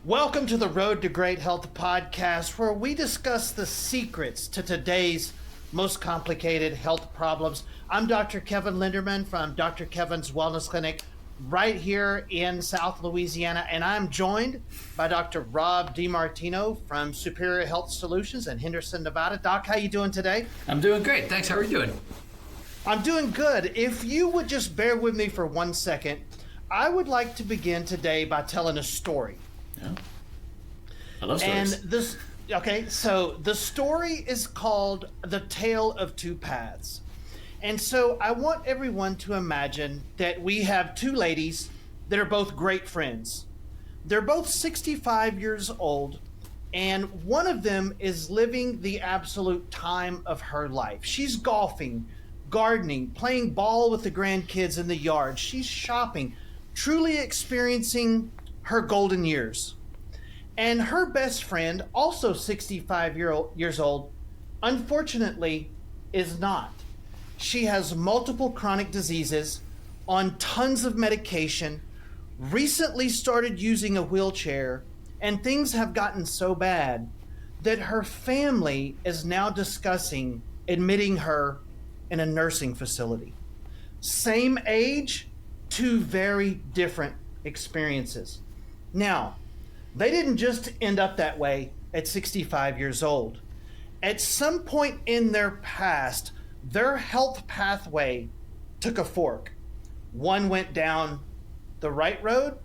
Welcome to the Road to Great Health podcast, where we discuss the secrets to today's most complicated health problems. I'm Dr. Kevin Lenderman from Dr. Kevin's Wellness Clinic right here in South Louisiana, and I'm joined by Dr. Rob DeMartino from Superior Health Solutions in Henderson, Nevada. Doc, how you doing today? I'm doing great. Thanks. How are you doing? I'm doing good. If you would just bear with me for 1 second, I would like to begin today by telling a story. Yeah. I love stories. So the story is called The Tale of Two Paths. And so I want everyone to imagine that we have two ladies that are both great friends. They're both 65 years old, and one of them is living the absolute time of her life. She's golfing, gardening, playing ball with the grandkids in the yard. She's shopping, truly experiencing her golden years. And her best friend, also 65 years old, unfortunately is not. She has multiple chronic diseases, on tons of medication, recently started using a wheelchair, and things have gotten so bad that her family is now discussing admitting her in a nursing facility. Same age, two very different experiences. Now, they didn't just end up that way at 65 years old. At some point in their past, their health pathway took a fork. One went down the right road,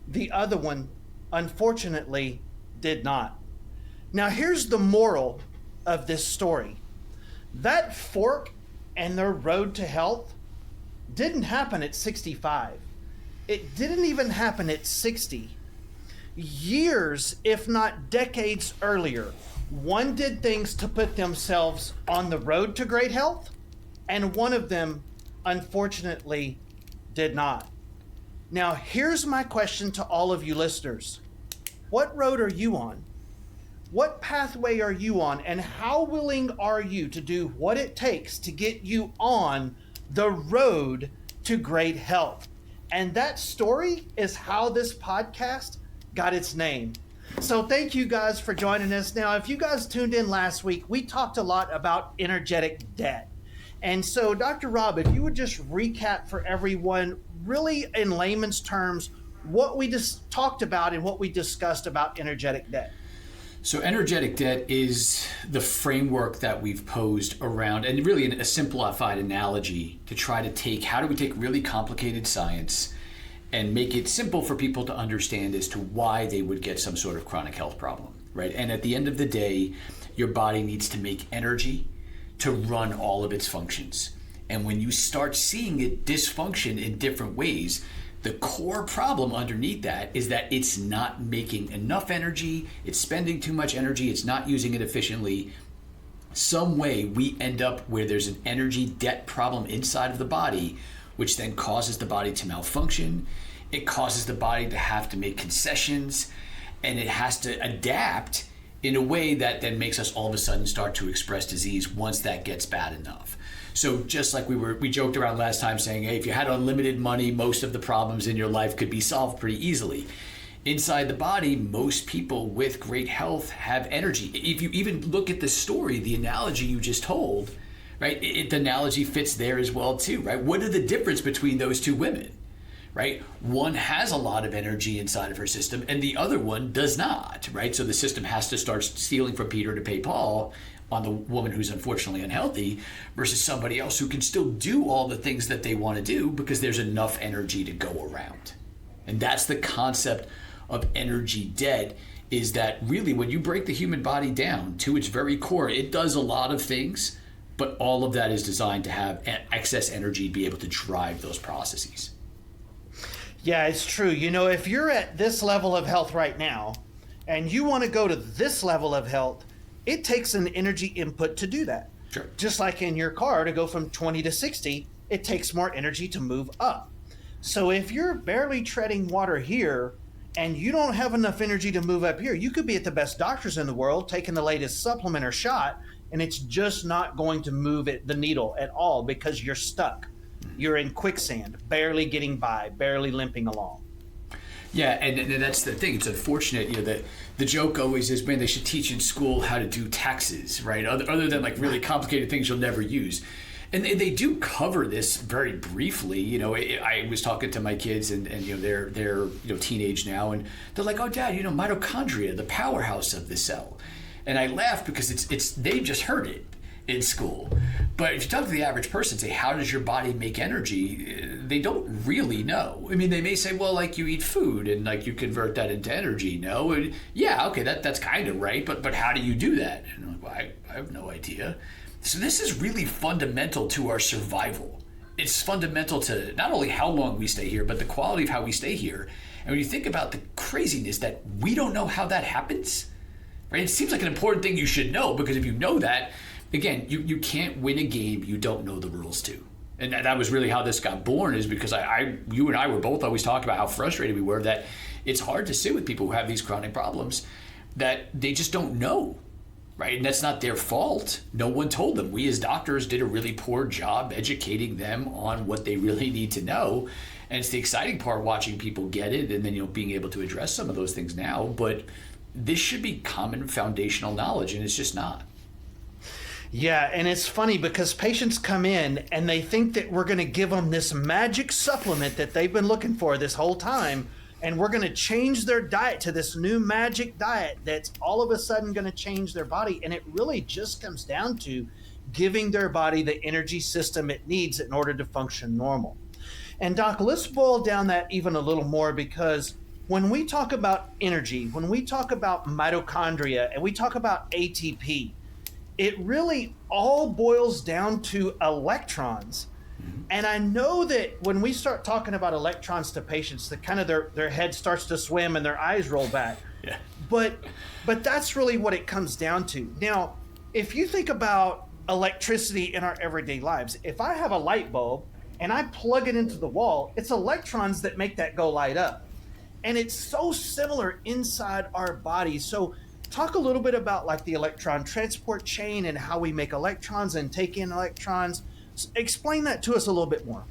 the other one, unfortunately, did not. Now, here's the moral of this story. That fork and their road to health didn't happen at 65. It didn't even happen at 60. Years, if not decades earlier, one did things to put themselves on the road to great health, and one of them, unfortunately, did not. Now, here's my question to all of you listeners. What road are you on? What pathway are you on, and how willing are you to do what it takes to get you on the road to great health? And that story is how this podcast got its name. So thank you guys for joining us. Now, if you guys tuned in last week, we talked a lot about energetic debt. And so, Dr. Rob, if you would just recap for everyone, really in layman's terms, what we just talked about and what we discussed about energetic debt. So energetic debt is the framework that we've posed around, and really a simplified analogy to try to take, how do we take really complicated science and make it simple for people to understand as to why they would get some sort of chronic health problem, right? And at the end of the day, your body needs to make energy to run all of its functions. And when you start seeing it dysfunction in different ways, the core problem underneath that is that it's not making enough energy, it's spending too much energy, it's not using it efficiently. Some way we end up where there's an energy debt problem inside of the body, which then causes the body to malfunction. It causes the body to have to make concessions, and it has to adapt in a way that then makes us all of a sudden start to express disease once that gets bad enough. So just like we joked around last time saying, hey, if you had unlimited money, most of the problems in your life could be solved pretty easily. Inside the body, most people with great health have energy. If you even look at the story, the analogy you just told, right? The analogy fits there as well too, right? What are the difference between those two women, right? One has a lot of energy inside of her system and the other one does not, right? So the system has to start stealing from Peter to pay Paul on the woman who's unfortunately unhealthy versus somebody else who can still do all the things that they want to do because there's enough energy to go around. And that's the concept of energy debt, is that really when you break the human body down to its very core, it does a lot of things, but all of that is designed to have excess energy to be able to drive those processes. Yeah, it's true. You know, if you're at this level of health right now and you want to go to this level of health, it takes an energy input to do that. Sure. Just like in your car, to go from 20 to 60, it takes more energy to move up. So if you're barely treading water here and you don't have enough energy to move up here, you could be at the best doctors in the world taking the latest supplement or shot, and it's just not going to move the needle at all because you're stuck. You're in quicksand, barely getting by, barely limping along. Yeah, and that's the thing. It's unfortunate, that the joke always is, man, they should teach in school how to do taxes, right? Other than like really complicated things you'll never use. And they do cover this very briefly. I was talking to my kids, and they're teenage now, and they're like, "Oh, Dad, mitochondria, the powerhouse of the cell." And I laugh because it's they've just heard it in school. But if you talk to the average person, say, "How does your body make energy?" They don't really know. I mean, they may say, "Well, like you eat food and like you convert that into energy." No, and yeah, okay, that's kind of right. But how do you do that? And I'm like, well, I have no idea. So this is really fundamental to our survival. It's fundamental to not only how long we stay here, but the quality of how we stay here. And when you think about the craziness that we don't know how that happens, right? It seems like an important thing you should know, because if you know that, again, you can't win a game you don't know the rules to. And that was really how this got born, is because you and I were both always talking about how frustrated we were that it's hard to sit with people who have these chronic problems that they just don't know. Right? And that's not their fault. No one told them. We as doctors did a really poor job educating them on what they really need to know. And it's the exciting part, watching people get it and then being able to address some of those things now. But this should be common foundational knowledge, and it's just not. Yeah, and it's funny because patients come in and they think that we're going to give them this magic supplement that they've been looking for this whole time, and we're going to change their diet to this new magic diet that's all of a sudden going to change their body. And it really just comes down to giving their body the energy system it needs in order to function normal. And Doc, let's boil down that even a little more, because when we talk about energy, when we talk about mitochondria, and we talk about ATP, it really all boils down to electrons. And I know that when we start talking about electrons to patients, that kind of their head starts to swim and their eyes roll back. Yeah. But that's really what it comes down to. Now, if you think about electricity in our everyday lives, if I have a light bulb and I plug it into the wall, it's electrons that make that go light up. And it's so similar inside our body. So talk a little bit about like the electron transport chain and how we make electrons and take in electrons. Explain that to us a little bit more.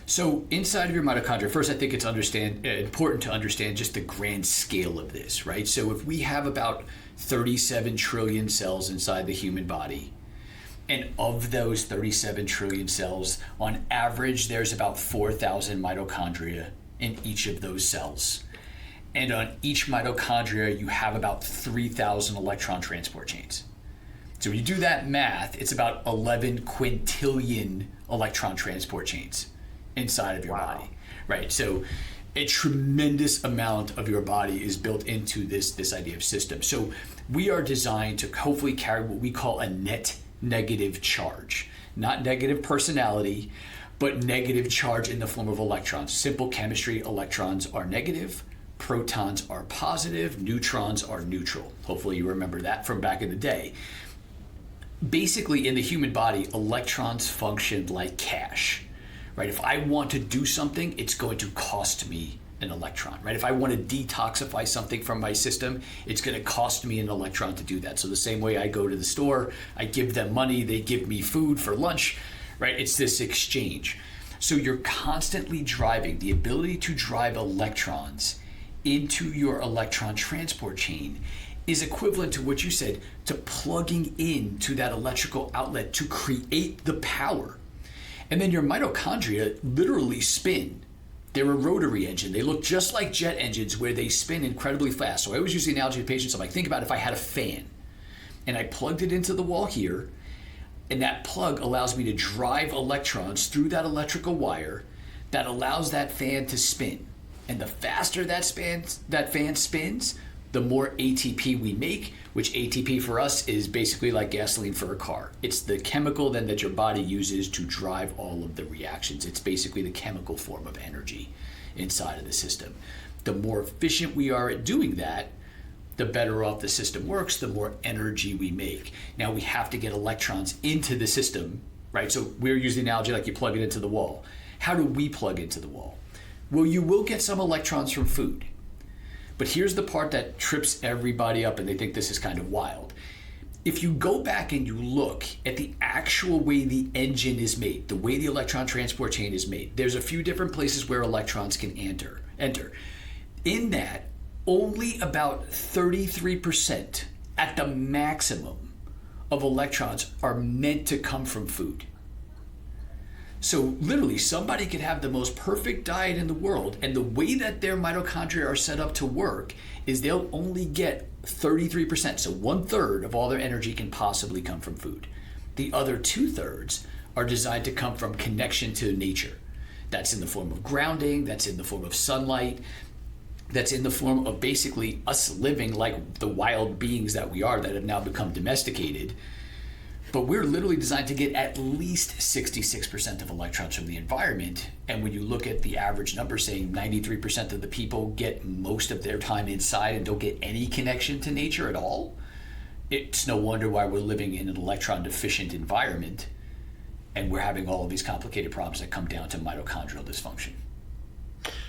So inside of your mitochondria, first I think it's important to understand just the grand scale of this, right? So if we have about 37 trillion cells inside the human body, and of those 37 trillion cells, on average, there's about 4,000 mitochondria in each of those cells. And on each mitochondria, you have about 3,000 electron transport chains. So when you do that math, it's about 11 quintillion electron transport chains inside of your body, right? So a tremendous amount of your body is built into this idea of system. So we are designed to hopefully carry what we call a net negative charge, not negative personality, but negative charge in the form of electrons. Simple chemistry, electrons are negative, protons are positive, neutrons are neutral. Hopefully you remember that from back in the day. Basically, in the human body, electrons function like cash, right? If I want to do something, it's going to cost me an electron, right? If I want to detoxify something from my system, it's going to cost me an electron to do that. So the same way I go to the store, I give them money, they give me food for lunch, right? It's this exchange. So you're constantly driving the ability to drive electrons into your electron transport chain is equivalent to what you said, to plugging into that electrical outlet to create the power. And then your mitochondria literally spin. They're a rotary engine. They look just like jet engines where they spin incredibly fast. So I always use the analogy to patients. I'm like, think about if I had a fan and I plugged it into the wall here, and that plug allows me to drive electrons through that electrical wire that allows that fan to spin. And the faster that fan spins, the more ATP we make, which ATP for us is basically like gasoline for a car. It's the chemical then that your body uses to drive all of the reactions. It's basically the chemical form of energy inside of the system. The more efficient we are at doing that, the better off the system works, the more energy we make. Now we have to get electrons into the system, right? So we're using the analogy like you plug it into the wall. How do we plug into the wall? Well, you will get some electrons from food. But here's the part that trips everybody up and they think this is kind of wild. If you go back and you look at the actual way the engine is made, the way the electron transport chain is made, there's a few different places where electrons can enter. In that, only about 33% at the maximum of electrons are meant to come from food. So literally, somebody could have the most perfect diet in the world, and the way that their mitochondria are set up to work is they'll only get 33%. So 1/3 of all their energy can possibly come from food. The other 2/3 are designed to come from connection to nature. That's in the form of grounding, that's in the form of sunlight, that's in the form of basically us living like the wild beings that we are that have now become domesticated. But we're literally designed to get at least 66% of electrons from the environment. And when you look at the average number saying 93% of the people get most of their time inside and don't get any connection to nature at all, it's no wonder why we're living in an electron deficient environment and we're having all of these complicated problems that come down to mitochondrial dysfunction.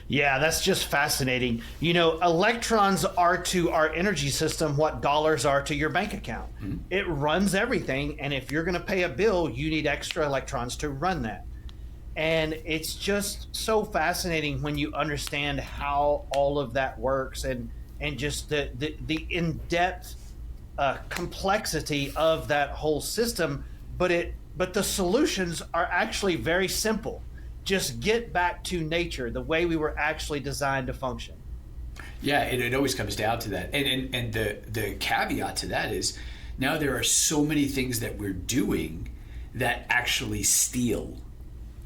Yeah, that's just fascinating. You know, electrons are to our energy system what dollars are to your bank account. Mm-hmm. It runs everything, and if you're going to pay a bill, you need extra electrons to run that. And it's just so fascinating when you understand how all of that works and just the in-depth complexity of that whole system. But the solutions are actually very simple. Just get back to nature, the way we were actually designed to function. Yeah, it always comes down to that. And the caveat to that is now there are so many things that we're doing that actually steal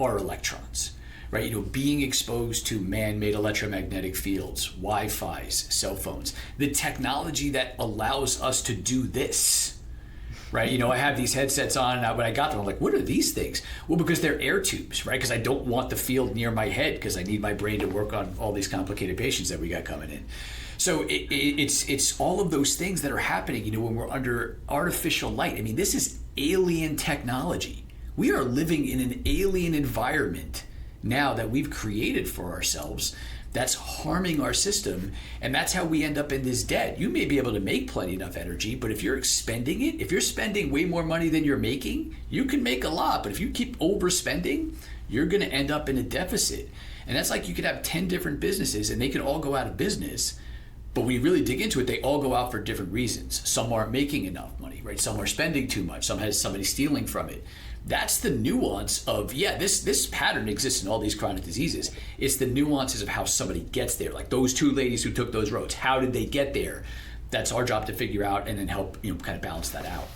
our electrons, right? You know, being exposed to man-made electromagnetic fields, Wi-Fi's, cell phones, the technology that allows us to do this. Right, you know, I have these headsets on, and when I got them, I'm like, what are these things? Well, because they're air tubes, right? Because I don't want the field near my head because I need my brain to work on all these complicated patients that we got coming in. So it's all of those things that are happening, you know, when we're under artificial light. I mean, this is alien technology. We are living in an alien environment now that we've created for ourselves that's harming our system, and that's how we end up in this debt. You may be able to make plenty enough energy, but if you're expending it, if you're spending way more money than you're making, you can make a lot, but if you keep overspending, you're gonna end up in a deficit. And that's like you could have 10 different businesses and they could all go out of business, but when you really dig into it, they all go out for different reasons. Some aren't making enough money, right? Some are spending too much, some has somebody stealing from it. That's the nuance of, yeah, this pattern exists in all these chronic diseases. It's the nuances of how somebody gets there. Like those two ladies who took those roads, how did they get there? That's our job to figure out and then help, you know, kind of balance that out.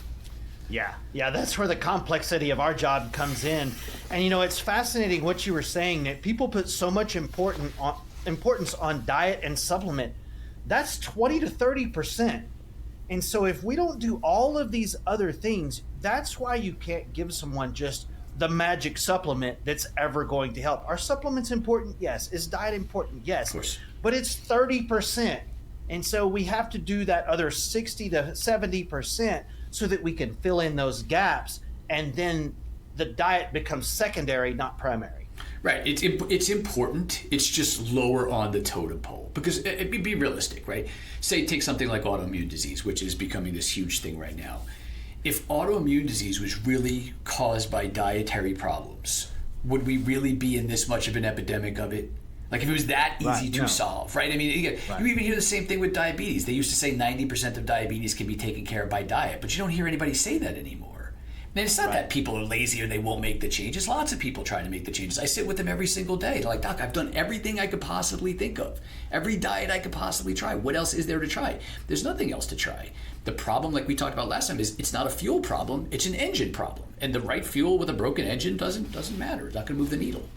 Yeah, that's where the complexity of our job comes in. And, you know, it's fascinating what you were saying, that people put so much importance on diet and supplement. That's 20 to 30%. And so if we don't do all of these other things, that's why you can't give someone just the magic supplement that's ever going to help. Are supplements important? Yes. Is diet important? Yes. Of course. But it's 30%. And so we have to do that other 60 to 70% so that we can fill in those gaps. And then the diet becomes secondary, not primary. Right. It's important. It's just lower on the totem pole. Because be realistic, right? Say take something like autoimmune disease, which is becoming this huge thing right now. If autoimmune disease was really caused by dietary problems, would we really be in this much of an epidemic of it? Like if it was that easy to solve, right? I mean, again, you even hear the same thing with diabetes. They used to say 90% of diabetes can be taken care of by diet, but you don't hear anybody say that anymore. And it's not that people are lazy or they won't make the changes. Lots of people try to make the changes. I sit with them every single day. They're like, Doc, I've done everything I could possibly think of. Every diet I could possibly try. What else is there to try? There's nothing else to try. The problem, like we talked about last time, is it's not a fuel problem. It's an engine problem. And the right fuel with a broken engine doesn't matter. It's not going to move the needle.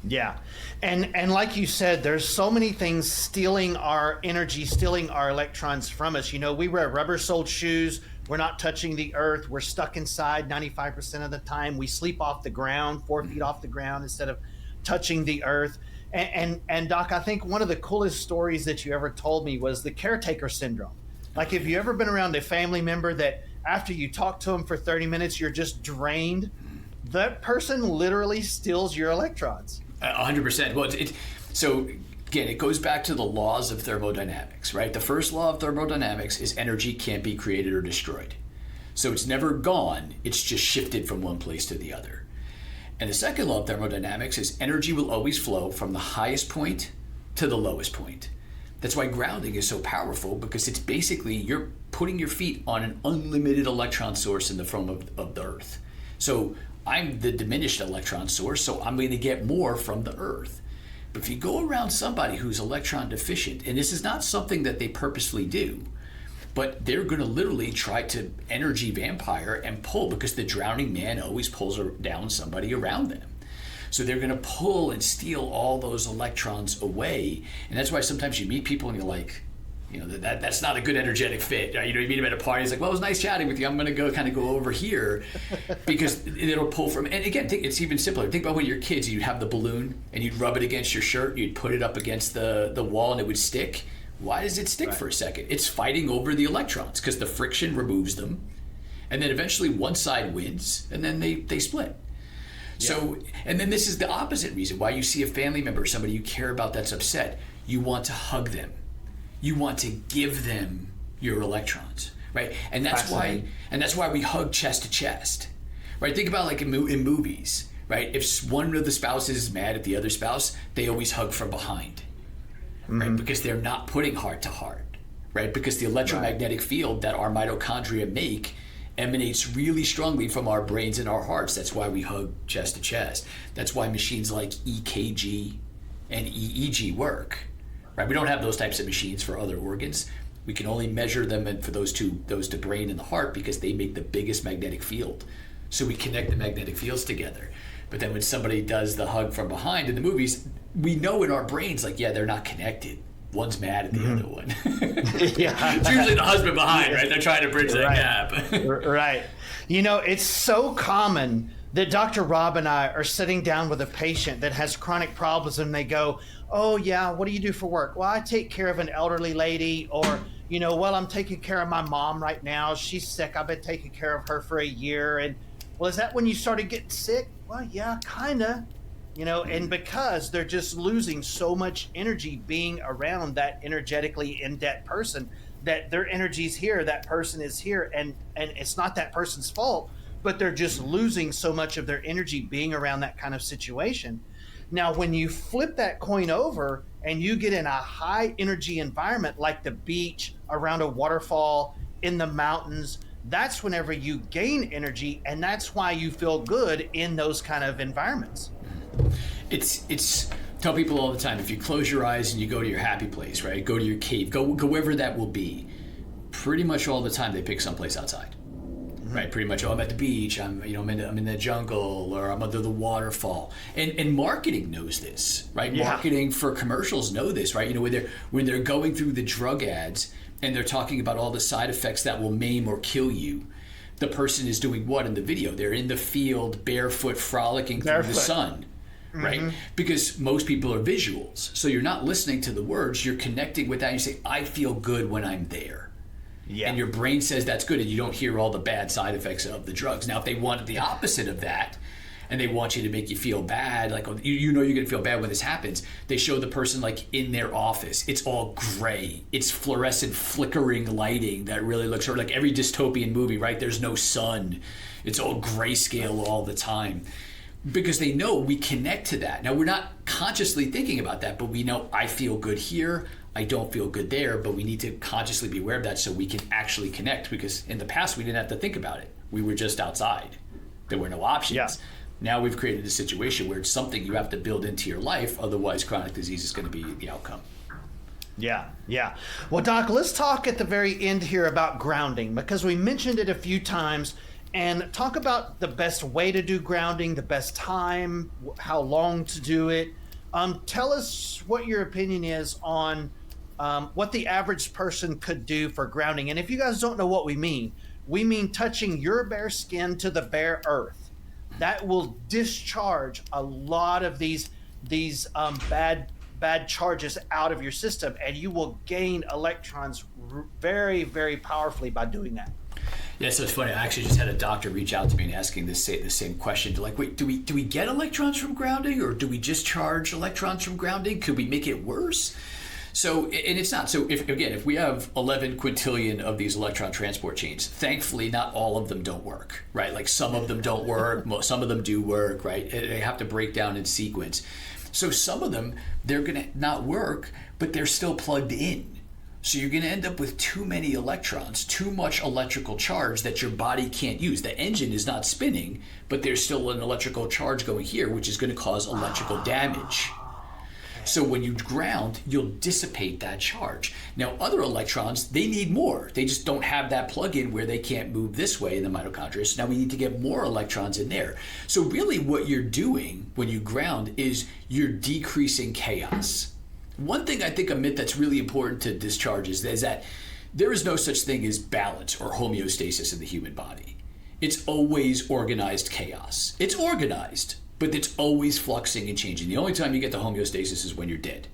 Yeah. And like you said, there's so many things stealing our energy, stealing our electrons from us. You know, we wear rubber-soled shoes. We're not touching the earth. We're stuck inside 95% of the time. We sleep off the ground, 4 feet off the ground instead of touching the earth. And Doc, I think one of the coolest stories that you ever told me was the caretaker syndrome. Like, have you ever been around a family member that after you talk to them for 30 minutes, you're just drained? That person literally steals your electrons. 100%. Well, so again, it goes back to the laws of thermodynamics, right? The first law of thermodynamics is energy can't be created or destroyed. So it's never gone, it's just shifted from one place to the other. And the second law of thermodynamics is energy will always flow from the highest point to the lowest point. That's why grounding is so powerful, because it's basically you're putting your feet on an unlimited electron source in the form of the earth. So I'm the diminished electron source, so I'm going to get more from the earth. But if you go around somebody who's electron deficient, and this is not something that they purposely do, but they're going to literally try to energy vampire and pull, because the drowning man always pulls down somebody around them. So they're going to pull and steal all those electrons away. And that's why sometimes you meet people and you're like, that's not a good energetic fit. You meet them at a party, it's like, well, it was nice chatting with you. I'm going to go over here, because it'll pull from. And again, it's even simpler. Think about when you're kids, you'd have the balloon and you'd rub it against your shirt, you'd put it up against the wall and it would stick. Why does it stick for a second? It's fighting over the electrons, because the friction removes them. And then eventually one side wins, and then they split. Yeah. So, and then this is the opposite reason why you see a family member, somebody you care about that's upset. You want to hug them. You want to give them your electrons, right? And that's why we hug chest to chest, right? Think about like in movies, right? If one of the spouses is mad at the other spouse, they always hug from behind, right? Because they're not putting heart to heart, right? Because the electromagnetic field that our mitochondria make emanates really strongly from our brains and our hearts. That's why we hug chest to chest. That's why machines like EKG and EEG work, right? We don't have those types of machines for other organs. We can only measure them for those to brain and the heart, because they make the biggest magnetic field. So we connect the magnetic fields together. But then when somebody does the hug from behind in the movies, we know in our brains, like, yeah, they're not connected. One's mad at the other one. It's usually the husband behind, right? They're trying to bridge that gap. Right. It's so common that Dr. Rob and I are sitting down with a patient that has chronic problems, and they go, oh, yeah, what do you do for work? Well, I take care of an elderly lady, or, well, I'm taking care of my mom right now. She's sick. I've been taking care of her for a year. And, well, is that when you started getting sick? Well, yeah, kind of. And because they're just losing so much energy being around that energetically in-debt person, that their energy's here, that person is here, and it's not that person's fault, but they're just losing so much of their energy being around that kind of situation. Now, when you flip that coin over and you get in a high energy environment like the beach, around a waterfall, in the mountains, that's whenever you gain energy, and that's why you feel good in those kind of environments. It's tell people all the time, if you close your eyes and you go to your happy place, right? Go to your cave, go wherever that will be. Pretty much all the time they pick someplace outside. Right, pretty much. Oh, I'm at the beach. I'm in the jungle, or I'm under the waterfall. And marketing knows this, right? Yeah. Marketing for commercials know this, right? When they're going through the drug ads and they're talking about all the side effects that will maim or kill you, the person is doing what in the video? They're in the field, barefoot, frolicking through the sun. Right? Because most people are visuals. So you're not listening to the words, you're connecting with that. You say, I feel good when I'm there. Yeah. And your brain says that's good, and you don't hear all the bad side effects of the drugs. Now, if they wanted the opposite of that, and they want you to make you feel bad, like you're going to feel bad when this happens, they show the person like in their office. It's all gray. It's fluorescent flickering lighting that really looks sort of like every dystopian movie, right? There's no sun. It's all grayscale all the time. Because they know we connect to that. Now, we're not consciously thinking about that, but we know I feel good here, I don't feel good there, but we need to consciously be aware of that so we can actually connect, because in the past we didn't have to think about it. We were just outside. There were no options. Yeah. Now we've created a situation where it's something you have to build into your life, otherwise chronic disease is going to be the outcome. Yeah. Well, Doc, let's talk at the very end here about grounding, because we mentioned it a few times. And talk about the best way to do grounding, the best time, how long to do it. Tell us what your opinion is on what the average person could do for grounding. And if you guys don't know what we mean touching your bare skin to the bare earth. That will discharge a lot of these bad charges out of your system, and you will gain electrons very, very powerfully by doing that. Yeah, so it's funny. I actually just had a doctor reach out to me and asking the same question. Like, wait, do we get electrons from grounding, or do we discharge electrons from grounding? Could we make it worse? So, and it's not. So if we have 11 quintillion of these electron transport chains, thankfully not all of them don't work, right? Like some of them don't work, some of them do work, right? They have to break down in sequence. So some of them, they're going to not work, but they're still plugged in. So you're going to end up with too many electrons, too much electrical charge that your body can't use. The engine is not spinning, but there's still an electrical charge going here, which is going to cause electrical damage. So when you ground, you'll dissipate that charge. Now, other electrons, they need more. They just don't have that plug-in where they can't move this way in the mitochondria. So now we need to get more electrons in there. So really what you're doing when you ground is you're decreasing chaos. One thing I think a myth that's really important to discharge is that there is no such thing as balance or homeostasis in the human body. It's always organized chaos. It's organized, but it's always fluxing and changing. The only time you get to homeostasis is when you're dead,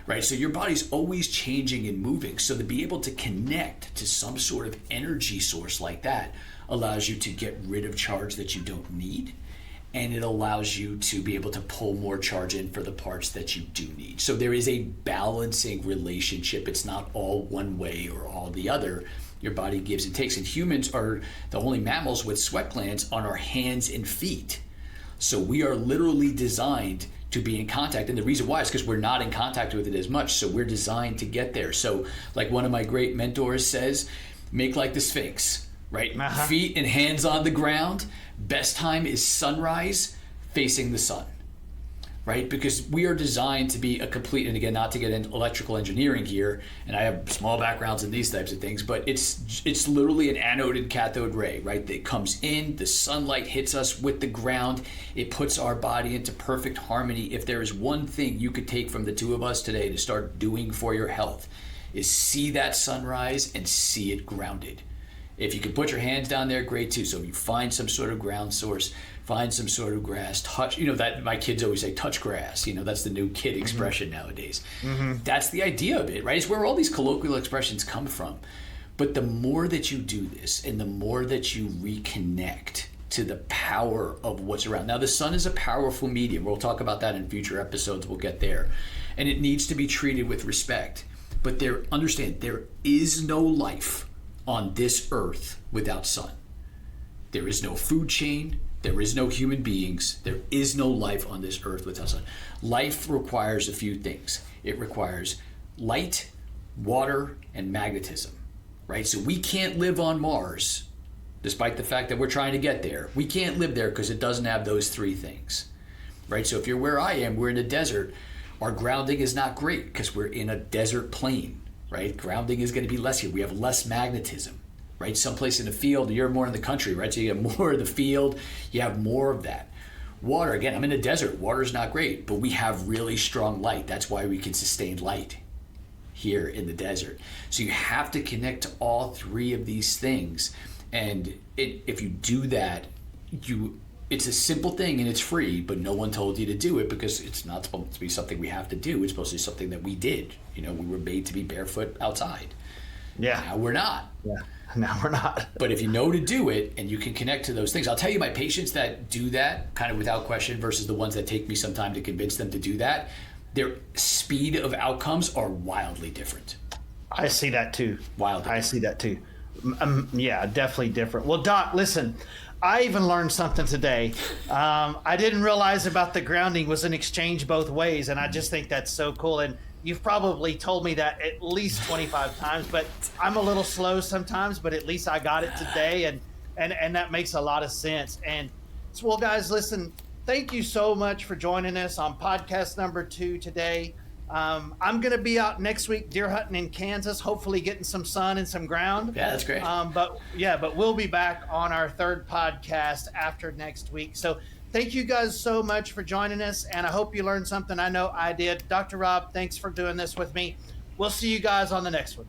right? So your body's always changing and moving. So to be able to connect to some sort of energy source like that allows you to get rid of charge that you don't need. And it allows you to be able to pull more charge in for the parts that you do need. So there is a balancing relationship. It's not all one way or all the other. Your body gives and takes. And humans are the only mammals with sweat glands on our hands and feet. So we are literally designed to be in contact. And the reason why is because we're not in contact with it as much. So we're designed to get there. So like one of my great mentors says, make like the Sphinx, right? Feet and hands on the ground. Best time is sunrise facing the sun, right? Because we are designed to be a complete, and again, not to get into electrical engineering here, and I have small backgrounds in these types of things, but it's literally an anode and cathode ray, right? That comes in, the sunlight hits us with the ground, it puts our body into perfect harmony. If there is one thing you could take from the two of us today to start doing for your health, is see that sunrise and see it grounded. If you can put your hands down there, great too. So if you find some sort of ground source, find some sort of grass, touch, that my kids always say, touch grass. That's the new kid expression nowadays. That's the idea of it, right? It's where all these colloquial expressions come from. But the more that you do this and the more that you reconnect to the power of what's around. Now, the sun is a powerful medium. We'll talk about that in future episodes. We'll get there. And it needs to be treated with respect. But understand, there is no life on this earth without sun. There is no food chain. There is no human beings. There is no life on this earth without sun. Life requires a few things. It requires light, water, and magnetism, right? So we can't live on Mars, despite the fact that we're trying to get there. We can't live there because it doesn't have those three things, right? So if you're where I am, we're in a desert. Our grounding is not great because we're in a desert plain. Right? Grounding is going to be less here. We have less magnetism, right? Someplace in the field, you're more in the country, right? So you have more of the field, you have more of that. Water, again, I'm in a desert. Water's not great, but we have really strong light. That's why we can sustain light here in the desert. So you have to connect to all three of these things. And if you do that, it's a simple thing and it's free, but no one told you to do it because it's not supposed to be something we have to do. It's supposed to be something that we did. We were made to be barefoot outside. Yeah. Now we're not. Yeah. Now we're not. But if you know to do it and you can connect to those things, I'll tell you, my patients that do that kind of without question versus the ones that take me some time to convince them to do that, their speed of outcomes are wildly different. I see that too. Wildly. I see that too. Yeah, definitely different. Well, Doc, listen, I even learned something today. I didn't realize about the grounding was an exchange both ways, and I just think that's so cool. And you've probably told me that at least 25 times, but I'm a little slow sometimes, but at least I got it today, and that makes a lot of sense. And so, well, guys, listen, thank you so much for joining us on podcast number 2 today. I'm going to be out next week deer hunting in Kansas, hopefully getting some sun and some ground. Yeah, that's great. But we'll be back on our 3rd podcast after next week. So thank you guys so much for joining us, and I hope you learned something. I know I did. Dr. Rob, thanks for doing this with me. We'll see you guys on the next one.